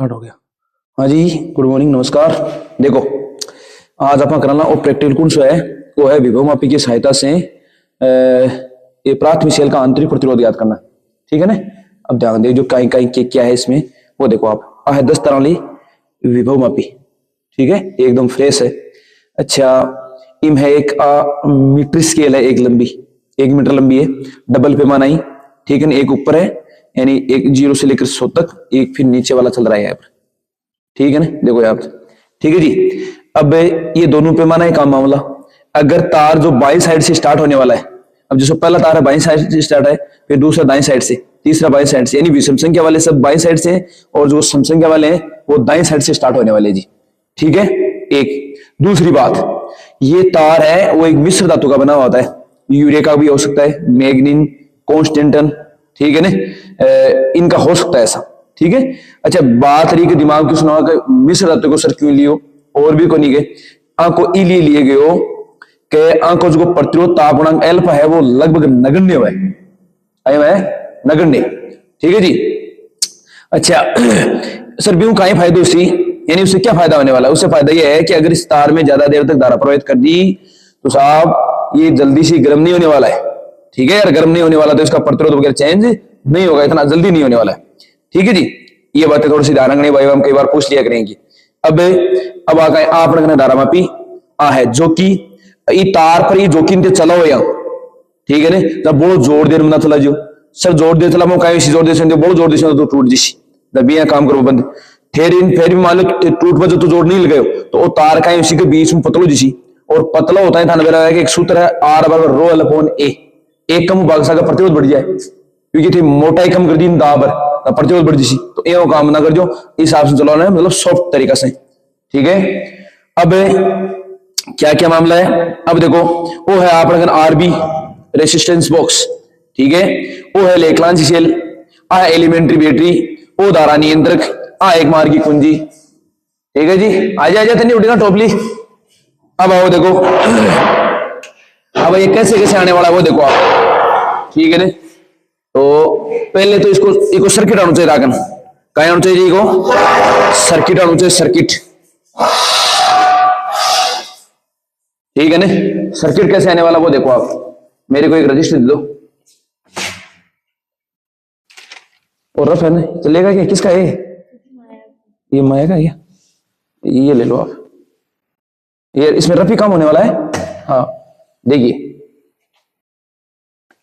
Start हो गया। हाँ जी, गुड मॉर्निंग, नमस्कार। देखो, आज अपन करना और प्रैक्टिकल कौन सा है, वो है विभव मापी की सहायता से ये प्राथमिक सेल का आंतरिक प्रतिरोध याद करना। ठीक है ना। अब ध्यान दे, जो कहीं कहीं क्या है इसमें, वो देखो आप। है 10 तरह ली विभव मापी। ठीक है, एकदम फ्रेश है। अच्छा, इम है एक मीटर स्केल है, एक लंबी, 1 मीटर लंबी है, डबल पैमाना ही। ठीक है ना, एक ऊपर है, यानी एक 0 से लेकर 100 तक, एक फिर नीचे वाला चल रहा है यहाँ पर। ठीक है ना, देखो यहाँ पर। ठीक है जी। अब ये दोनों पैमाना है, काम मामला। अगर तार जो बाई साइड से स्टार्ट होने वाला है, अब जैसे पहला तार है बाई साइड से स्टार्ट है, फिर दूसरा दाई साइड से, तीसरा बाई साइड से, यानी विषम संख्या वाले सब बाई साइड से, और जो सम संख्या वाले हैं वो दाई साइड से स्टार्ट होने वाले जी। ठीक है, एक। दूसरी बात, ये तार है वो एक मिश्र धातु का बना हुआ होता है, यूरिया का भी हो सकता है, मैग्नीन, कॉन्स्टेंटन। ठीक है ना, इनका हो सकता है ऐसा। ठीक है। अच्छा, बात रही कि दिमाग की सुना मिश्र धातु को सर क्यों लियो, और भी को नहीं गए आंको इलिए लिए गए हो कि आंको जो प्रतिरोध तापनांक अल्फा है वो लगभग नगण्य है, नगण्य। ठीक है जी। अच्छा सर ब्यू का फायदा उससे, यानी उससे क्या फायदा होने वाला है? उससे फायदा यह है कि अगर इस तार में ज्यादा देर तक धारा प्रवाहित कर दी तो साहब ये जल्दी से गर्म नहीं होने वाला है। ठीक है यार, गर्म नहीं होने वाला तो इसका प्रतिरोध वगैरह चेंज नहीं होगा, इतना जल्दी नहीं होने वाला है। ठीक है जी, ये बातें थोड़ी सी ध्यान रखनी भाई, हम कई बार पूछ लिया करेंगे। अब आ गए आप रखना धारा मापी आ है जो कि तार पर ये जोखिम ते चला हो या। ठीक है ना, जब बहुत जोर देर में ना चला जो सर जोर दे चला कहीं जोर दे बहुत जोर दे तो टूट जिस जब यहाँ काम करो बंद फिर भी मान लो टूट बजे तो जोर नहीं लगाओ तो वो तार का उसी के बीच में पतलो जिसी, और पतला होता है थाने बेरा है कि एक सूत्र है आर बराबर रो एल अपॉन ए। एक कम भाग सा का प्रतिरोध बढ़ जाए, क्योंकि थी मोटाई कम कर दी दाब प्रतिरोध बढ़ जिसी, तो ये काम ना कर जो इस हिसाब से चलाना है, मतलब सॉफ्ट तरीका से। ठीक है। अब क्या क्या मामला है, अब देखो वो है आप आरबी रेसिस्टेंस बॉक्स। ठीक है, वो है लेक्लांची सेल, आ एलिमेंट्री बैटरी, वो धारा नियंत्रक, आ एक मार्गी कुंजी। ठीक है जी, आजा आजा नहीं उठेगा टोपली। अब आओ देखो, अब ये कैसे कैसे आने वाला है वो देखो आप। ठीक है ना, तो पहले तो इसको सर्किट आना चाहिए, रागन कहीं आना चाहिए, इसको सर्किट आना चाहिए, सर्किट। ठीक है ना, सर्किट कैसे आने वाला वो देखो आप। मेरे को एक रजिस्टर दे दो, और रफ है ना, चलेगा क्या? किसका है ये? माया का ये ले लो आप, ये इसमें रफी काम होने वाला है। हाँ देखिए,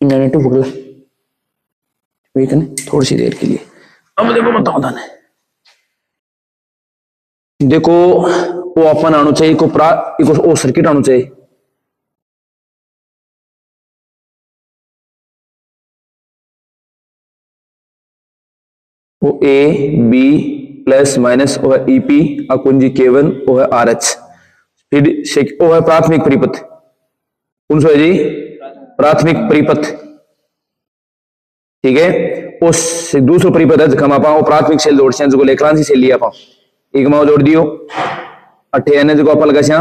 मैंने टू पकड़ थोड़ी सी देर के लिए। अब देखो बताओ था देखो वो अपन आना चाहिए को सर्किट आना चाहिए। वो ए बी प्लस माइनस वो है ईपी कुंजी K1 वो है RH, फिर वो है प्राथमिक परिपथ। कौन सा है जी? प्राथमिक परिपथ। ठीक है, उस दूसरा परिपथ है जखम आपा वो प्राथमिक सेल जोड़ से जो लेक्रांसी सेल लिया आपा एक माओ जोड़ दियो अठे ने जो आपा लगा से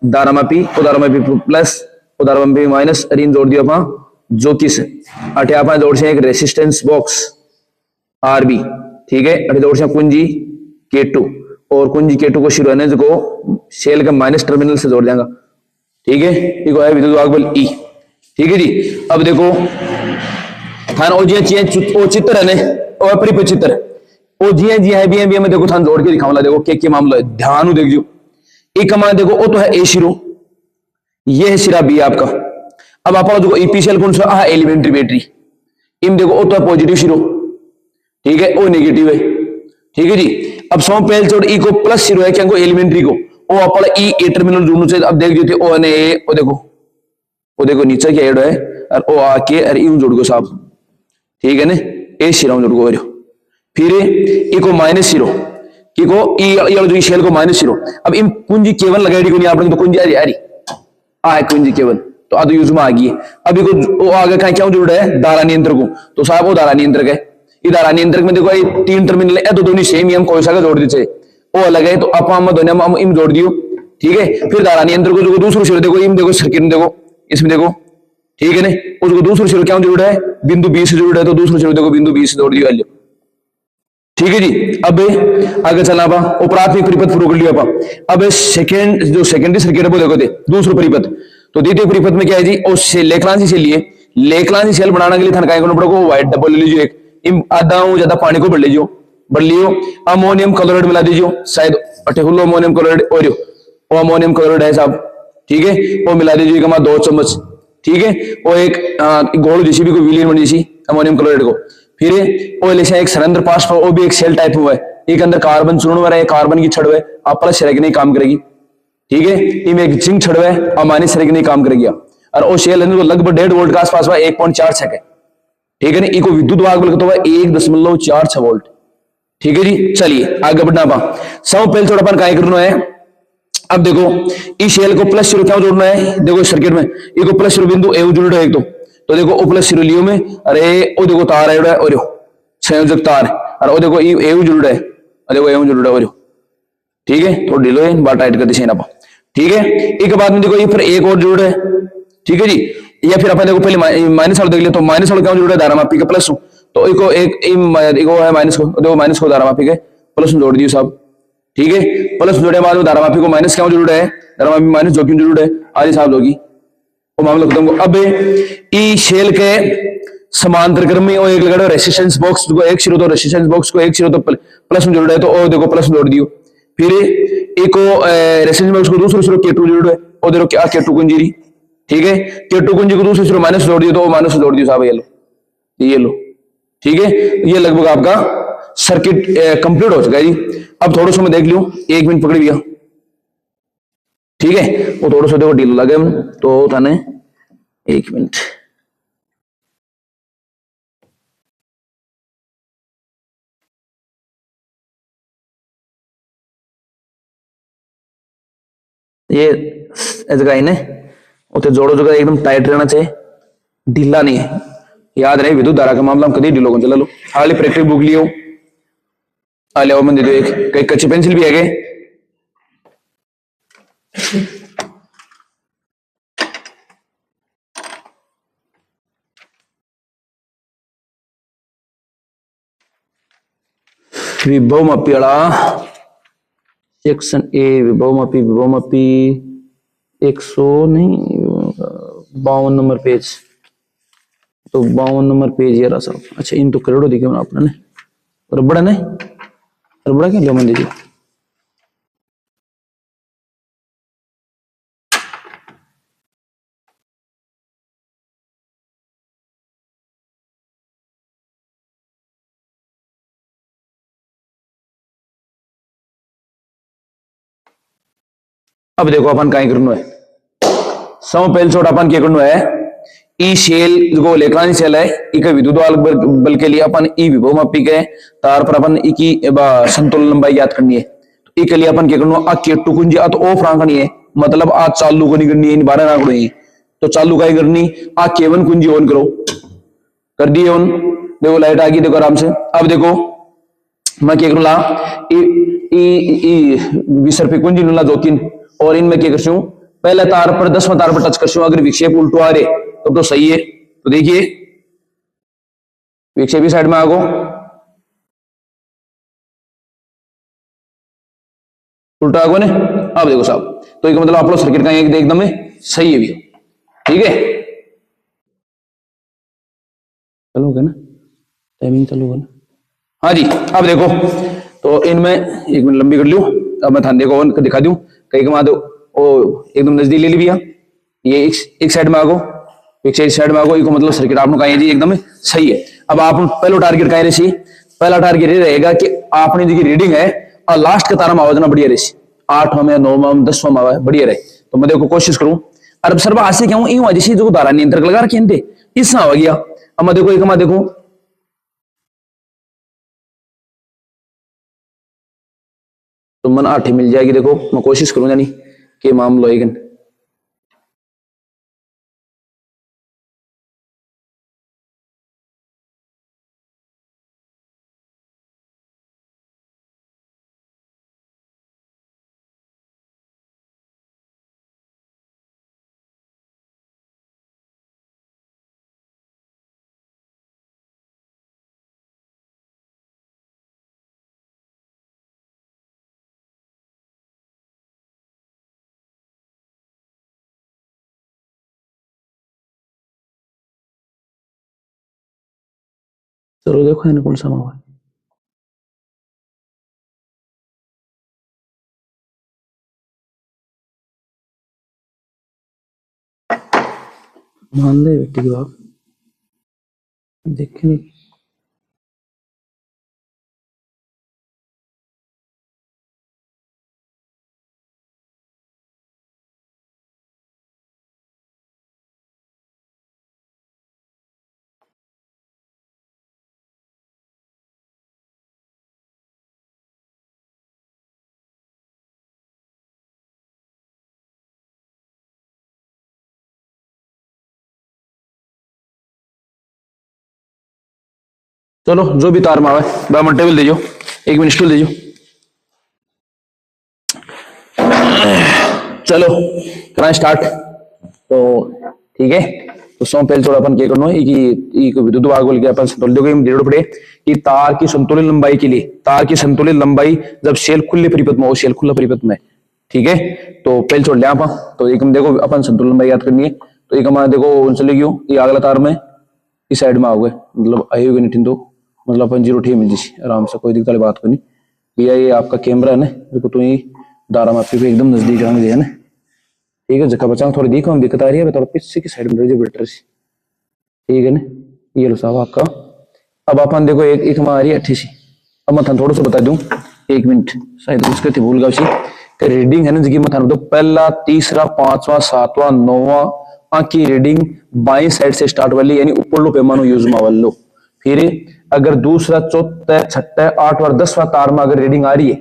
धारा मापी प्लस धारा मापी माइनस अरीन जोड़ दियो आपा जो किस अठे आपा जोड़ से एक रेसिस्टेंस बॉक्स आरबी। ठीक है, अठे जोड़ से कुंजी K2, और कुंजी K2 को शुरू है जो सेल के माइनस टर्मिनल से जोड़ देंगे। ठीक है, ये है विद्युत वाहक बल E। ठीक है जी। अब देखो थान ओ जी चित्र है ने ओ परिपथ चित्र ओ जी है बी में देखो थान जोड़ के दिखाऊंगा। देखो के मामला है, ध्यान देख जो एक मान देखो वो तो है ए शिरो, ये है सिरा बी आपका। अब आप देखो ईपी सेल कौन सा है? Elementary battery. इम देखो वो तो है पॉजिटिव शिरो, ठीक है, वो नेगेटिव है। ठीक है जी। अब सौ पहल चोड़ ई को प्लस शिरो है क्या एलिमेंट्री को ओ अपना ई ए टर्मिनल जोड़ना चाहिए। अब देख जो ओ ने ए ओ देखो नीचे क्या एड है और ओ आके और यूं जोड़ गो साहब। ठीक है ना, ए शिरो जोड़ गो, फिर ई को माइनस शिरो की को ई जो सेल को माइनस शिरो। अब इन कुंजी K1 लगाई को नहीं आपने, तो कुंजी आ है कुंजी K1 तो आदि यूज में आ गई। अब वो आगे कहीं क्या जुड़ है? धारा नियंत्रक को, तो साहब वो धारा नियंत्रक है। ये धारा नियंत्रक में देखो ये 3 टर्मिनल है, तो दोनों सेम ही हम कोई सा जोड़ दीजिए, वो अलग है तो आप दोनों हम इम जोड़ दियो। ठीक है, फिर धारा नियंत्रक को जो दूसरा सिर देखो, इम देखो सर्किट में देखो इसमें देखो। ठीक है ना, उसको दूसरा सिर क्या जरूरत है? बिंदु 20 से जरूरत है, तो दूसरा सिर देखो बिंदु 20 से जोड़ दियो। ठीक है जी। अब आगे चलना पा और प्राथमिक परिपथ शुरू कर लिया पा। अब सेकेंड जो सेकेंडरी सर्किट है वो देखो दे दूसरा परिपथ। तो द्वितीय परिपथ में क्या है जी, और लेखलांसी से लिए लेखलांसी सेल बनाने के लिए थाने करना पड़ेगा, व्हाइट डब्बल ले लीजिए, एक आधा ज्यादा पानी को बढ़ लीजिए, बढ़ लियो अमोनियम क्लोराइड मिला दीजिए, शायद अटेहुलो अमोनियम क्लोराइड और अमोनियम क्लोराइड है साहब, ठीक है, वो मिला दीजिए कमा 2 चम्मच, ठीक है, और एक गोल जैसी भी कोई विलीन बनी जैसी अमोनियम क्लोराइड को, फिर वो ले एक सरेंद्र पास वो भी एक सेल टाइप हुआ है, एक अंदर कार्बन चूर्ण वाला है, कार्बन की छड़ है आप प्लस की नहीं काम करेगी, ठीक है, इनमें एक जिंक छड़ है और माइनस की नहीं काम करेगी, और वो सेल है लगभग 1.5 वोल्ट के आसपास हुआ, 1.46 है, ठीक है, नहीं इको विद्युत वाहक बोलते हुआ 1.46 वोल्ट, ठीक है जी। चलिए आगे बढ़ना पा सब पहले थोड़ा अपन काय करना है। अब देखो इस शेल को प्लस जीरो क्या जोड़ना है, देखो इस सर्किट में इसको प्लस जीरो बिंदु ए जुड़ रहा है एक तो देखो ओ प्लस जीरो लियो में, अरे ओ देखो तार है और संयोजक तार है, और ओ देखो ए जुड़ रहा है, देखो ए जुड़ रहा है, ठीक है, तो ढीलो है बात टाइट कर दी ना, ठीक है, एक बाद में देखो ये फिर एक और जुड़ रहा है, ठीक है जी, या फिर अपन देखो पहले माइनस वाला देख लिया, तो माइनस वाला क्या जुड़ रहा है, धारा मापी का प्लस, तो एक है माइनस को, देखो माइनस को धारा मापी के प्लस जोड़ दियो साहब, ठीक है, प्लस जोड़े बाद में धारा मापी को माइनस क्यों जरूर है, धारा मापी माइनस जो क्यों जरूर है, आज हिसाब होगी वो मामला खत्म। अब ई शेल के समांतर क्रम में एक लगा रेसिस्टेंस बॉक्स को एक सिरो, तो रेसिस्टेंस बॉक्स को एक सिरो तो प्लस में जोड़ है, तो ओ देखो प्लस जोड़ दियो, फिर एक रेसिस्टेंस बॉक्स को दूसरे सिरो के2 जोड़ है, और देखो क्या के2 कुंजी, ठीक है, के2 कुंजी को दूसरे सिरो माइनस जोड़ दियो, तो माइनस जोड़ दियो साहब, ये लो, ठीक है, ये लगभग आपका सर्किट कंप्लीट हो चुका है जी। अब थोड़ा सा मैं देख लूं, 1 मिनट पकड़ भैया, ठीक है, वो थोड़ा सा देखो ढील लगे तो थाने 1 मिनट, ये जगह है ना उसे जोड़ो जगह एकदम टाइट रहना चाहिए, ढीला नहीं है, याद रहे विद्युत धारा का मामला हम कभी ढीलो को चला लो, हाल प्रैक्टिस बुक लियो, हाल आओ मैं दे दो एक कई कच्ची पेंसिल भी है गए, विभव मापी वाला सेक्शन ए, विभव मापी 100 नहीं 52 नंबर पेज, तो 52 नंबर पेज ये रहा सब, अच्छा इन तो करोड़ों दिखे मैंने अपने रबड़ा ने रबड़ा क्या लिया मैं दीजिए, अब देखो अपन काय करना है, सम पहले छोटा अपन क्या करना है, ई सेल जो इलेक्ट्रॉनिक सेल है इका विद्युत बल के लिए अपन ई विभव मापी के तार पर अपन ई की संतुलन लंबाई ज्ञात करनी है, तो ई के लिए अपन क्या करना आ के2 कुंजी आ तो ऑफ करनी है, मतलब आज चालू को नहीं करनी है, 12 ना करनी, तो चालू का करनी आ के1 कुंजी ऑन करो, कर दिए ऑन, देखो लाइट आ गई, देखो आराम से। अब देखो मैं क्या करूंगा, विसर्प कुंजी लूंगा 2 3, और इनमें क्या करती हूँ, पहले तार पर 10वां तार पर टच करती हूँ, अगर विक्षेप उल्टो आ रहे तब तो सही है, तो देखिए विक्षेप भी साइड में आगो, उल्टा आगो ने, अब देखो साहब, तो एक मतलब आप लोग सर्किट का एकदम सही है भी, ठीक है, चलोगे ना, टाइमिंग चलोगे ना, हाँ जी। अब देखो तो इनमें 1 मिनट लंबी कर लूं, अब मैं थाने को दिखा दूं, कहीं कमा दो ओ एकदम नजदीक ले ली भैया, ये एक साइड में आगो, एक साइड में आगो, इको मतलब सर्किट आपने कहा जी एकदम सही है। अब आप पहला टारगेट कह रहे सी, पहला टारगेट ये रहेगा कि आपने जो रीडिंग है और लास्ट का तारा में आवाज ना बढ़िया रही, 8वां में 9वां में 10वां में आवाज बढ़िया रहे, तो मैं देखो कोशिश करूं, अरब सरबा आसे क्या हूं यूं जैसे जो तारा नियंत्रक लगा रखे इस हो गया, अब मैं देखो एक मैं देखो तो मन 8 मिल जाएगी, देखो मैं कोशिश करूं यानी कि मामलो है चलो देखो इन्हें कौन सा हुआ है। मान ले बेटी की बात देखे नहीं। चलो जो भी तार में आवे बैडमिंटन टेबल दीजियो, 1 मिनट स्टूल दीजियो। चलो करा स्टार्ट। तो ठीक है, तो सौ पहले थोड़ा अपन क्या करना है कि विद्युत भाग बोल के अपन संतुलन देखो डेढ़ पड़े कि तार की संतुलित लंबाई के लिए, तार की संतुलित लंबाई जब शेल खुले परिपथ में हो, शेल खुला परिपथ में, ठीक है। तो पहले छोड़ लिया अपन, तो एक हम देखो अपन संतुलन लंबाई याद करनी है। तो एक हमारा देखो चले गयो ये अगला तार में इस साइड में आओगे, मतलब आई होगी नहीं तो मतलब अपन 0 मिल जी आराम से, कोई दिक्कत वाली बात को नहीं। भैया ये आपका कैमरा है ना, देखो तो ही दारा मापी पे एकदम नजदीक आएंगे है ना, ठीक है। जगह बचा थोड़ी देखो हम दिक्कत आ रही है, थोड़ा पीछे की साइड में रह बेटर से, ठीक है ना। ये लो साहब आपका। अब अपन देखो एक हमारी 28। अब मैं थोड़ा सा बता दूं, 1 मिनट शायद उसके थे भूल गया रीडिंग है ना जी। मैं तो पहला तीसरा पांचवा सातवां नौवां की रीडिंग बाई साइड से स्टार्ट वाली यानी ऊपर लो पैमानो यूज में लो। फिर अगर दूसरा चौथा छठा आठवां 10वां तार में अगर रीडिंग आ रही है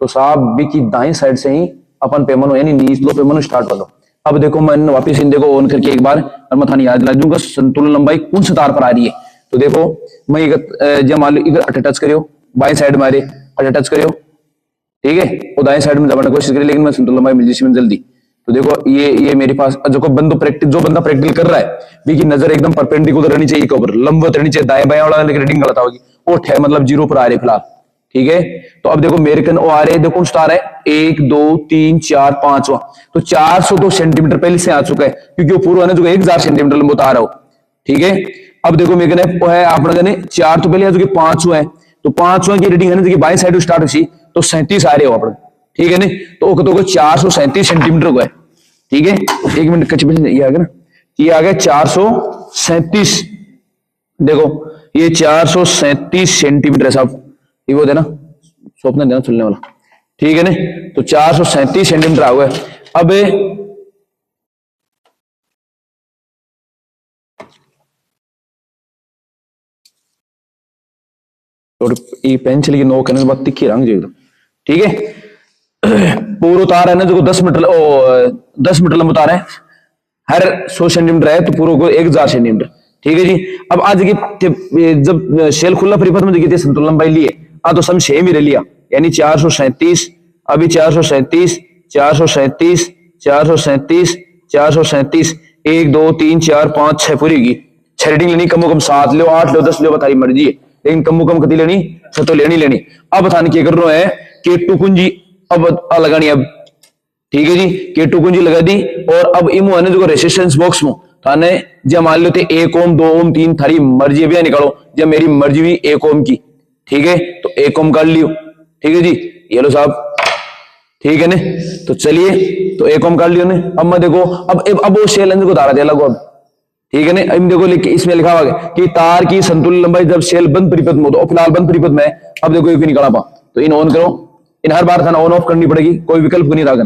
तो साहब बी की दाई साइड से ही अपन पैमानो यानी नीच लो पैमानो स्टार्ट वालो। अब देखो मैं वापिस इन देखो ऑन करके एक बार और मैं थानी याद दिला दूंगा संतुलन लंबाई कौन से तार पर आ रही है। तो देखो मैं जब मान लो इधर टच करियो बाई साइड मारे टच करियो, ठीक है, वो दाएं साइड में दबाने की कोशिश करी लेकिन मैं संतुलन लंबाई मिल जाती जल्दी। तो देखो ये मेरे पास जो बंदो जो बंदा प्रैक्टिकल कर रहा है भी की नजर एकदम परपेंडिकुलर रहनी चाहिए, ऊपर लंबवत रहनी चाहिए, दाएं बाएं वाला लेकिन रीडिंग गलत होगी वो मतलब 0 पर आ रही फिलहाल, ठीक है। तो अब देखो मेरे कन आ रहे देखो स्टार है 1 2 3 4 5वां, तो 402 सेंटीमीटर पहले से आ चुका है क्योंकि वो पूरा है जो 1000 सेंटीमीटर लंबा आ रहा हो, ठीक है। अब देखो मेरे कने वो है अपना कने 4 तो पहले है जो 5वां है, तो 5वां की रीडिंग है ना जो बाएं साइड स्टार्ट हुई तो 37 आ रहे हो अपने, ठीक है ना। तो 437 सेंटीमीटर को है, ठीक है। 1 मिनट कच्चे ये आ गया ना, ये आ गया 437। देखो ये 437 सेंटीमीटर है साहब, ये वो देना स्वप्न देना चलने वाला, ठीक है ना। तो 437 सेंटीमीटर आ गया। अब और ये पेंसिल की नोक है बात तिखी रंग जो, ठीक है। पूरा तार है ना जो 10 मीटर 10 मीटर लंबा तार है, हर 100 सेंटीमीटर है तो पूरा को 1000 सेंटीमीटर, ठीक है जी। अब आज की जब शेल खुला परिपथ में देखिए संतुलन लंबाई लिए तो सम 6 में लिया यानी 437। अभी 437 437 437 437 1 2 3 4 5 6 पूरी होगी। 6 रीडिंग लेनी, कम कम 7 लो 8 लो 10 लो बताई मर्जी है, लेकिन कम कम कति लेनी 6 तो लेनी। अब बताने क्या कर रहा है कि टू कुंजी अब लगानी अब, ठीक है जी। के2 कुंजी लगा दी और अब इमो है जो रेसिस्टेंस बॉक्स में थाने जब मान लो 1 ओम 2 ओम 3 थारी मर्जी भी निकालो, जब मेरी मर्जी भी 1 ओम की, ठीक है। तो 1 ओम कर लियो, ठीक है जी। ये लो साहब, ठीक है ने। तो चलिए तो 1 ओम कर लियो ने। अब मैं देखो अब वो शेल को धारा दे लगो अब, ठीक है ने। अब देखो इसमें लिखा हुआ है कि तार की संतुलन लंबाई जब शेल बंद परिपथ में हो, तो फिलहाल बंद परिपथ में। अब देखो एक निकाला पा तो इन ऑन करो, इन हर बार था ऑन ऑफ करनी पड़ेगी, कोई विकल्प नहीं रहा,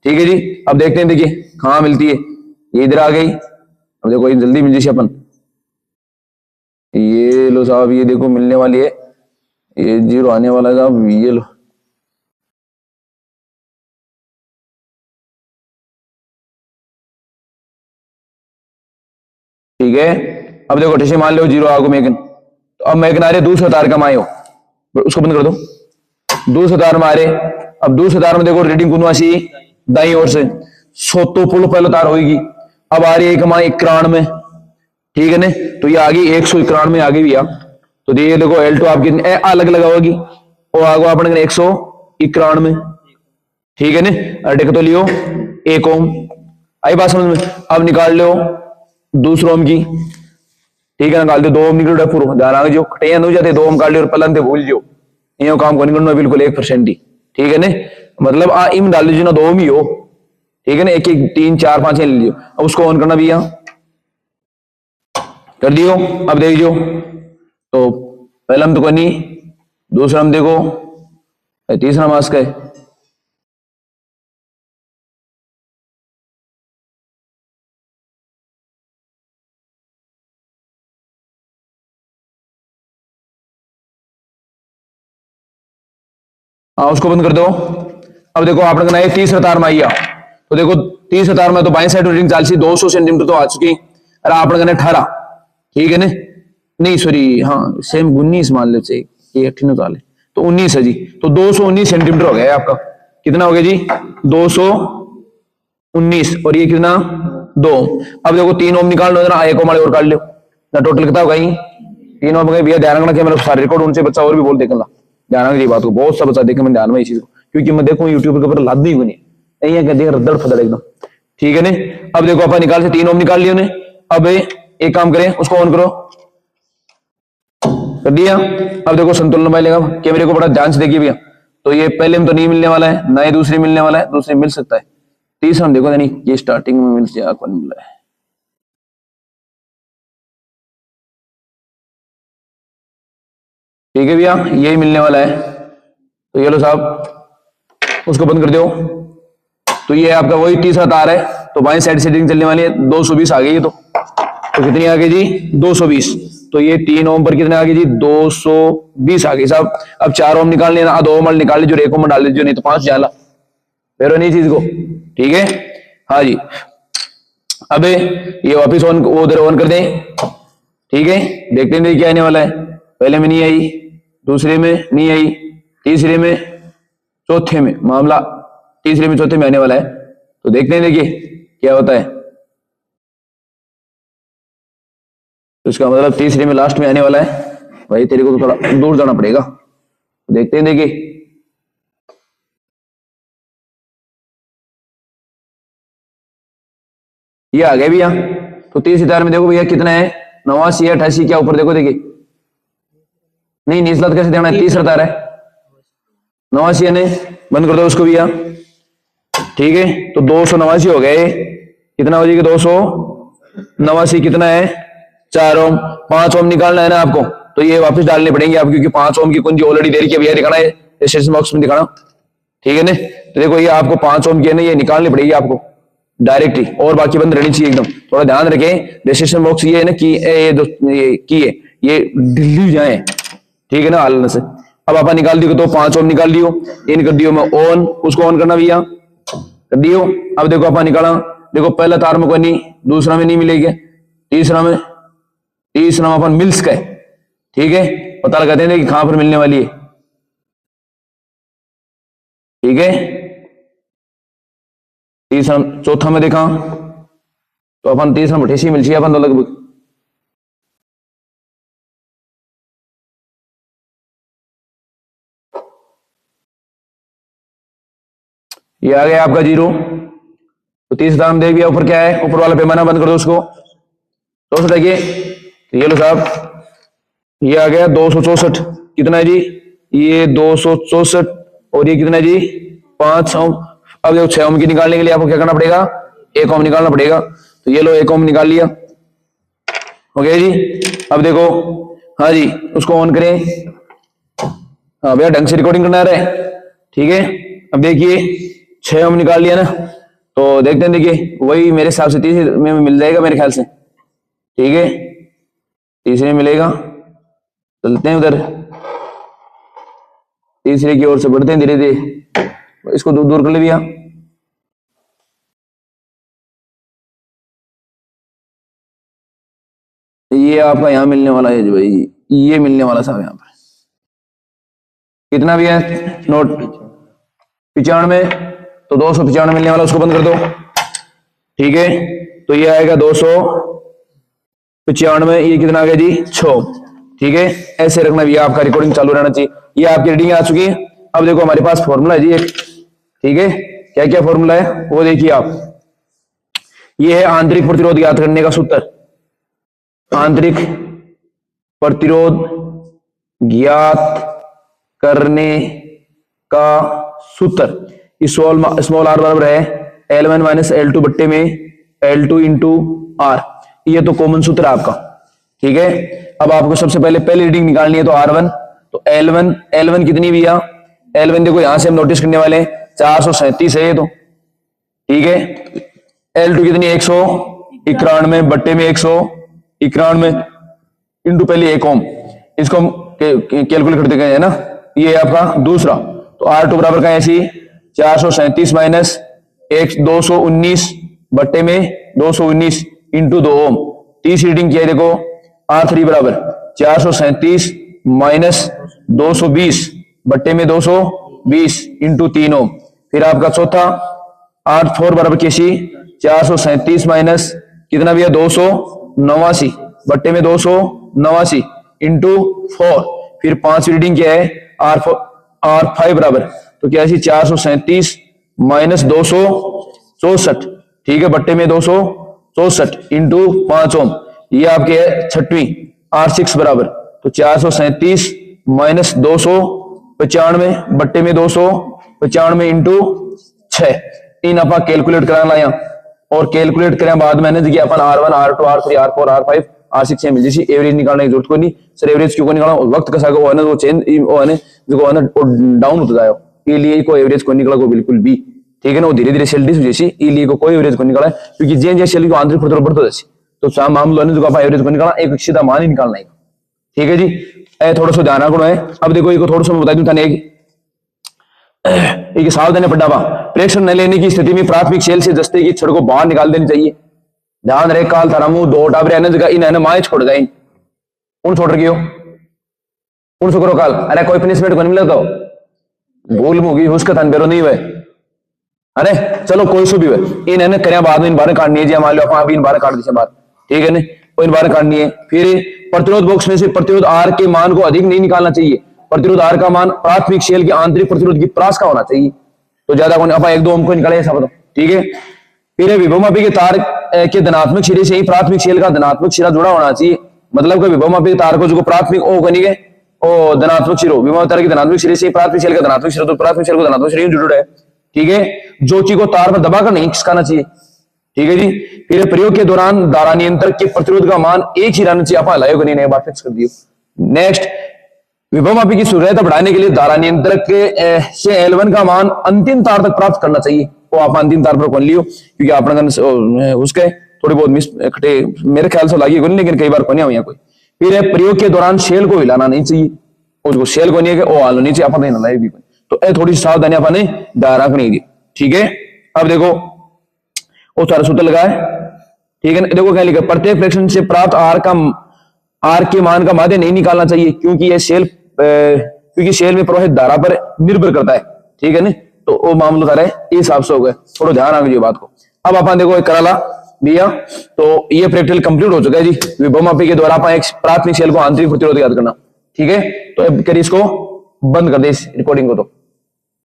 ठीक है जी। अब देखते हैं, देखिए कहां मिलती है, ये इधर आ गई। अब देखो ये जल्दी मिल जाए अपन, ये लो साहब, ये देखो मिलने वाली है, ये 0 आने वाला है साहब, ये लो, ठीक है। अब देखो ठेसे मान लो 0 आगो मेगन, तो अब मेगन आ रहे दूसरा तार का मायो, उसको बंद कर दो, दूसरा तार में आ रहे। अब दूसरे तार में देखो रीडिंग कुनवासी दाई ओर से 100 तो पुल पहले तार होगी। अब आ रही है कमाई 91, ठीक है ना। तो ये आ गई 191 आ गई भैया। तो ये देखो L2 आपकी अलग लगा होगी और आगो अपने 191, ठीक है ना। अटे तो लियो 1 ओम, आई बात समझ में। अब निकाल लो दूसरा ओम की, ठीक है, निकाल दो 2 ओम निकल रहा है पूरा, ध्यान आ जो कटे हो जाते 2 ओम काट लियो और पलन भूल जो ये काम को निकलना बिल्कुल 1% ही। ठीक है ने, मतलब आ इम डाल लीजिए ना 2 ओम ही हो। ठीक है ना, 1 1 3 4 5 ले लीजिए। अब उसको ऑन करना भैया, कर दियो। अब देख जो तो पहला हम तो करनी, दूसरा हम देखो, तीसरा मास्क है। हाँ उसको बंद कर दो। अब देखो आपने करना है तीसरा तार में आइया, तो देखो तीसरा तार में तो बाई साइड रीडिंग चाल सी 200 सेंटीमीटर तो आ चुकी, और आपने करना 18। ठीक है ने, नहीं सॉरी, हाँ सेम 19 मान लो चाहिए, ये 18 चाले तो 19 है जी। तो 219 सेंटीमीटर हो गया आपका। कितना हो गया जी? 219। और ये कितना? 2। अब देखो 3 ओम निकाल लो ना, 1 ओम वाले और काट लो ना, टोटल कितना होगा? 3 ओम गए भैया। ध्यान रखना कि मेरा सारे रिकॉर्ड उनसे बच्चा और भी बोल देखना, ध्यान रखना ये बात को, बहुत सा बच्चा देखे मैं ध्यान में इस चीज को, क्योंकि मैं देखूं यूट्यूब के ऊपर लाद ही बनी यही है, देख रद्दड़ फदड़ एकदम। ठीक है ने, अब देखो अपन निकाल से 3 ओम निकाल लियो ने। अब एक काम करें, उसको ऑन करो, कर दिया। अब देखो संतुलन मोबाइल लेगा, कैमरे को बड़ा ध्यान से देखिए भैया। तो ये पहले में तो नहीं मिलने वाला है, ना ही दूसरे मिलने वाला है, दूसरे मिल सकता है, तीसरा हम देखो नहीं, ये स्टार्टिंग में मिल जाए कौन मिला है। ठीक है भैया, यही मिलने वाला है। तो ये लो साहब, उसको बंद कर दो। तो ये आपका वही तीसरा तार है, तो बाएं साइड सेटिंग चलने वाली है। 220 आ गई, तो कितनी आ गई जी? 220। तो ये 3 ओम पर कितने आ गई जी? 220 आ गई साहब। अब 4 ओम निकाल लेना, 2 ओम निकाल लीजिए, 1 ओम डाल लीजिए, नहीं तो 5 जाला फिर नहीं चीज को। ठीक है, हाँ जी। अब ये वापिस ऑन, उधर ऑन कर दें। ठीक है, देखते हैं क्या आने वाला है। पहले में नहीं आई, दूसरे में नहीं आई, तीसरे में, चौथे में, मामला तीसरे में चौथे में आने वाला है। तो देखते हैं, देखिए क्या होता है। तो इसका मतलब तीसरे में लास्ट में आने वाला है। भाई तेरे को तो थोड़ा दूर जाना पड़ेगा, देखते हैं, देखिए ये आ गया भैया। तो 30 तार में देखो भैया कितना है? 89 है, 88 क्या ऊपर देखो, देखिए नहीं निचला कैसे देना है? तीसरा तार है 89 ने, बंद कर दो उसको भैया। ठीक है, तो 289 हो गए। कितना हो जाएगा? 289 कितना है? 4 ओम। 5 ओम निकालना है ना आपको, तो ये वापस डालने पड़ेंगे आप, क्योंकि 5 ओम की कुंजी ऑलरेडी दे रही है भैया, दिखाना है डिस्क्रिप्शन बॉक्स में दिखाना। ठीक है ना, तो देखो ये आपको 5 ओम की है ना, ये निकालनी पड़ेगी आपको डायरेक्ट ही, और बाकी बंद रहनी चाहिए एकदम। थोड़ा ध्यान रखें, डिस्क्रिप्शन बॉक्स ये है ना कि ये की है, ये दिल्ली जाए। ठीक है ना, हाल से। अब आप निकाल दियो, तो 5 ओम निकाल दियो, इन कर दियो मैं ऑन, उसको ऑन करना भैया, कर दियो। अब देखो आप निकाला, देखो पहला तार में कोई नहीं, दूसरा में नहीं मिलेगी, तीसरा में अपन मिल्स का है। ठीक है, पता लगाते हैं कि कहां पर मिलने वाली है। ठीक है, तीसरा, चौथा में देखा तो अपन तीसरा में ठेसी मिल अपन तो लगभग। ये आ गया आपका 0। तो तीसरा हम देख दिया, ऊपर क्या है? ऊपर वाला पैमाना बंद कर दो उसको। तो देखिए, ये लो साहब, ये आ गया 264। कितना है जी? ये 264। और ये कितना है जी? 5 ओम। अब देखो 6 ओम की निकालने के लिए आपको क्या करना पड़ेगा? 1 ओम निकालना पड़ेगा। तो ये लो 1 ओम निकाल लिया, हो गया जी। अब देखो, हाँ जी, उसको ऑन करें। हाँ भैया, ढंग से रिकॉर्डिंग करना है। ठीक है, अब देखिए 6 ओम निकाल लिया ना, तो देखते हैं, देखिए वही मेरे हिसाब से तीसरे में मिल जाएगा मेरे ख्याल से। ठीक है, तीसरे में मिलेगा, चलते हैं उधर, तीसरे की ओर से बढ़ते हैं धीरे धीरे। इसको दूर दूर कर ले भैया। ये आपका यहां मिलने वाला है भाई, ये मिलने वाला साहब यहाँ पर। कितना भी है नोट? 95। तो 295 मिलने वाला, उसको बंद कर दो। ठीक है, तो ये आएगा 295। ये कितना आ गया जी? 6। ठीक है, ऐसे रखना भैया, आपका रिकॉर्डिंग चालू रहना चाहिए। ये आपकी रीडिंग आ चुकी है। अब देखो हमारे पास फॉर्मूला है जी एक। ठीक है, क्या क्या फॉर्मूला है वो देखिए आप। ये है आंतरिक प्रतिरोध ज्ञात करने का सूत्र। आंतरिक प्रतिरोध ज्ञात करने का सूत्र स्मॉल आर बराबर है L1 माइनस L2 बट्टे में L2 इंटू आर। ये तो कॉमन सूत्र है आपका, ठीक है। अब आपको सबसे पहले रीडिंग निकालनी है, तो R1 तो L1 कितनी भी है, L1 देखो यहां से हम नोटिस करने वाले 437 है ये तो, ठीक है। L2 कितनी 191 बट्टे में 191 इंटू पहले 1 ओम, इसको हम कैलकुलेट करते गए है ना, ये आपका दूसरा। तो R2 बराबर का ऐसी 437 माइनस 219 बट्टे में 219 इंटू 2 ओम। तीसरी रीडिंग किया है देखो R3 बराबर 437 माइनस 220 बट्टे में 220 इंटू 3 ओम। फिर आपका चौथा R4 बराबर कैसी 437 माइनस कितना भी है 289 बट्टे में 289 इंटू 4। फिर पांचवी रीडिंग क्या है R5 बराबर तो क्या है 437 माइनस 264, ठीक है, बट्टे में 264 इंटू 5 ओम। ये आपके है छठवीं R6 बराबर तो 437 माइनस 295 बट्टे में 295 इंटू 6। इन आप कैलकुलेट कराना यहाँ, और कैलकुलेट करें बाद मैंने देखिए अपन R1 R2 R3 R4 R5 R6 मिल जैसी एवरेज निकालने की जरूरत कोई नहीं सर। एवरेज क्यों निकाला, वक्त कसा वो है ना, वो चेंज वो है ना जो है ना डाउन होता जाए, ये लिए को एवरेज को निकला को बिल्कुल भी, ठीक है ना, वो धीरे धीरे सेल डिस जैसी ये लिए को कोई एवरेज को निकाला है, क्योंकि जे सेल को आंतरिक प्रतिरोध बढ़ता जैसे तो साम मामला ने जो आप एवरेज को निकाला एक सीधा मान ही निकालना है, ठीक है जी। थोड़ा सा ध्यान रखना है। अब देखो इनको थोड़ा सा मैं बता दूं था एक सावधानी पड्डावा प्रेक्षण न लेने की स्थिति में प्राथमिक सेल से जस्ते की छड़ को बाहर निकाल देनी चाहिए। ध्यान रहे काल थारा मुंह दो टाबरे आने जगह इन माए छोड़ गए उन छोड़ रखियो उन सो करो काल, अरे कोई पनिशमेंट को नहीं मिलता भूल मुगी उसका थन बेरो नहीं हुए, अरे चलो कोई सो भी हुए इन करे बाद में इन बारे काटनी है जी, मान लो आप इन बारे काट दीजिए बात, ठीक है ना, वो इन बारे काटनी है। फिर प्रतिरोध बॉक्स में से प्रतिरोध आर के मान को अधिक नहीं निकालना चाहिए। प्रतिरोध आर का मान प्राथमिक सेल के आंतरिक प्रतिरोध की प्रास का होना चाहिए, तो ज्यादा कौन आप 1-2 ओम को निकाले ऐसा बताओ, ठीक है। फिर विभवमापी के तार के धनात्मक सिरे से ही प्राथमिक सेल का धनात्मक सिरा जुड़ा होना चाहिए, मतलब कि विभवमापी के तार को जो प्राथमिक ओ कनी के ओ धनात्मक सिरो विभव तार के धनात्मक सिरे से प्राथमिक सेल का धनात्मक सिरा, तो प्राथमिक सेल को धनात्मक सिरे जुड़ा है, ठीक है। ज्योति को तार पर दबाकर नहीं खिसकाना चाहिए, ठीक है जी। फिर प्रयोग के दौरान धारा नियंत्रक के प्रतिरोध का मान एक ही रहना चाहिए, आप लाइव को नहीं बात फिक्स कर दियो। नेक्स्ट विभवमापी की शुद्धता बढ़ाने के लिए धारा नियंत्रक के से L1 का मान अंतिम तार तक प्राप्त करना चाहिए, वो आप अंतिम तार पर कौन लियो, क्योंकि आपने उसके थोड़ी बहुत मिस खटे मेरे ख्याल से लागी कोई, लेकिन कई बार कोई हुई कोई। फिर प्रयोग के दौरान सेल को हिलाना नहीं चाहिए, उसको सेल को नहीं है वो हाल नीचे आप नहीं हिलाए भी, तो थोड़ी सावधानी आपने दायरा रखनी है, ठीक है। अब देखो वो सारा सूत्र लगा है, ठीक है। देखो क्या लिखा, प्रत्येक फ्रैक्शन से प्राप्त आर के मान का माध्य नहीं निकालना चाहिए, क्योंकि ये सेल में प्रवाहित धारा पर निर्भर करता है, ठीक है ना, तो वो मामला सारा इस हिसाब से हो गया, थोड़ा ध्यान रखिए बात को। अब अपन देखो एक कराला भैया, तो ये प्रैक्टिकल कंप्लीट हो चुका है जी। विभवमापी के द्वारा अपन एक प्राथमिक सेल को आंतरिक प्रतिरोध याद करना, ठीक है। तो अब करिए इसको बंद कर दे इस रिकॉर्डिंग को तो।